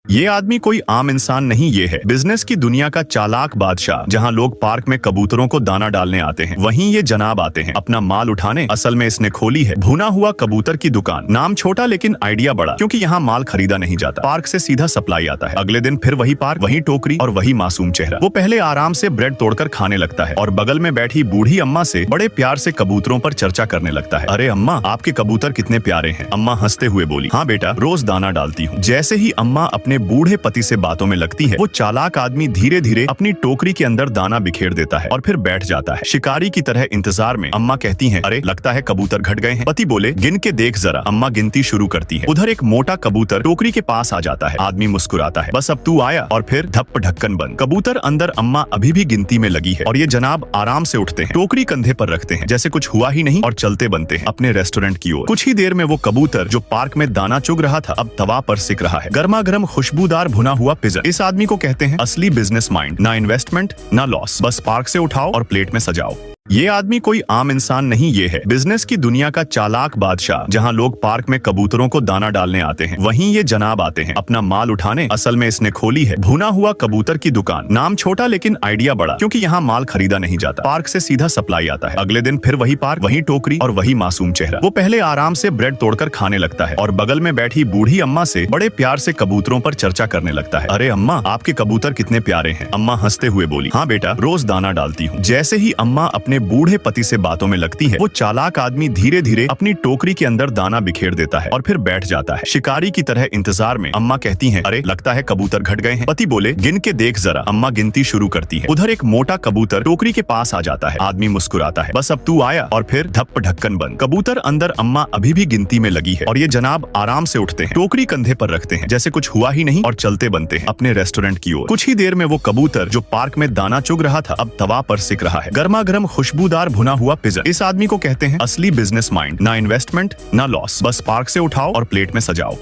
ये आदमी कोई आम इंसान नहीं, ये है बिजनेस की दुनिया का चालाक बादशाह। जहां लोग पार्क में कबूतरों को दाना डालने आते हैं, वहीं ये जनाब आते हैं अपना माल उठाने। असल में इसने खोली है भुना हुआ कबूतर की दुकान। नाम छोटा लेकिन आइडिया बड़ा, क्योंकि यहाँ माल खरीदा नहीं जाता, पार्क से सीधा सप्लाई आता है। अगले दिन फिर वही पार्क, वही टोकरी और वही मासूम चेहरा। वो पहले आराम से ब्रेड तोड़कर खाने लगता है और बगल में बैठी बूढ़ी अम्मा से बड़े प्यार से कबूतरों पर चर्चा करने लगता है। अरे अम्मा, आपके कबूतर कितने प्यारे हैं। अम्मा हंसते हुए बोली, हाँ बेटा, रोज दाना डालती हूँ। जैसे ही अम्मा अपने बूढ़े पति से बातों में लगती है, वो चालाक आदमी धीरे धीरे अपनी टोकरी के अंदर दाना बिखेर देता है और फिर बैठ जाता है। शिकारी की तरह इंतजार में अम्मा कहती हैं, अरे लगता है कबूतर घट गए हैं। पति बोले, गिन के देख जरा। अम्मा गिनती शुरू करती है। उधर एक मोटा कबूतर टोकरी के पास आ जाता है। आदमी मुस्कुराता है, बस अब तू आया। और फिर धप ढक्कन बंद। कबूतर अंदर, अम्मा अभी भी गिनती में लगी है और ये जनाब आराम से उठते हैं, टोकरी कंधे पर रखते हैं जैसे कुछ हुआ ही नहीं और चलते बनते हैं अपने रेस्टोरेंट की ओर। कुछ ही देर में वो कबूतर जो पार्क में दाना चुग रहा था, अब तवा पर सिक रहा है। गर्मा गर्म खुशबूदार भुना हुआ पिज़्ज़ा। इस आदमी को कहते हैं असली बिजनेस माइंड। ना इन्वेस्टमेंट ना लॉस, बस पार्क से उठाओ और प्लेट में सजाओ। ये आदमी कोई आम इंसान नहीं, ये है बिजनेस की दुनिया का चालाक बादशाह। जहां लोग पार्क में कबूतरों को दाना डालने आते हैं, वहीं ये जनाब आते हैं अपना माल उठाने। असल में इसने खोली है भुना हुआ कबूतर की दुकान। नाम छोटा लेकिन आइडिया बड़ा, क्योंकि यहाँ माल खरीदा नहीं जाता, पार्क से सीधा सप्लाई आता है। अगले दिन फिर वही पार्क, वही टोकरी और वही मासूम चेहरा। वो पहले आराम से ब्रेड तोड़कर खाने लगता है और बगल में बैठी बूढ़ी अम्मा से बड़े प्यार से कबूतरों पर चर्चा करने लगता है। अरे अम्मा, आपके कबूतर कितने प्यारे हैं। अम्मा हंसते हुए बोली, हाँ बेटा, रोज दाना डालती हूँ। जैसे ही अम्मा अपने बूढ़े पति से बातों में लगती है, वो चालाक आदमी धीरे धीरे अपनी टोकरी के अंदर दाना बिखेर देता है और फिर बैठ जाता है। शिकारी की तरह इंतजार में अम्मा कहती हैं, अरे लगता है कबूतर घट गए हैं। पति बोले, गिन के देख जरा। अम्मा गिनती शुरू करती है। उधर एक मोटा कबूतर टोकरी के पास आ जाता है। आदमी मुस्कुराता है, बस अब तू आया। और फिर धप ढक्कन बंद। कबूतर अंदर, अम्मा अभी भी गिनती में लगी है और ये जनाब आराम से उठते हैं, टोकरी कंधे पर रखते हैं जैसे कुछ हुआ ही नहीं और चलते बनते हैं अपने रेस्टोरेंट की ओर। कुछ ही देर में वो कबूतर जो पार्क में दाना चुग रहा था, अब तवा पर सिक रहा है। गर्मा गर्म खुशबूदार भुना हुआ पिज़्ज़ा। इस आदमी को कहते हैं असली बिजनेस माइंड। ना इन्वेस्टमेंट ना लॉस, बस पार्क से उठाओ और प्लेट में सजाओ।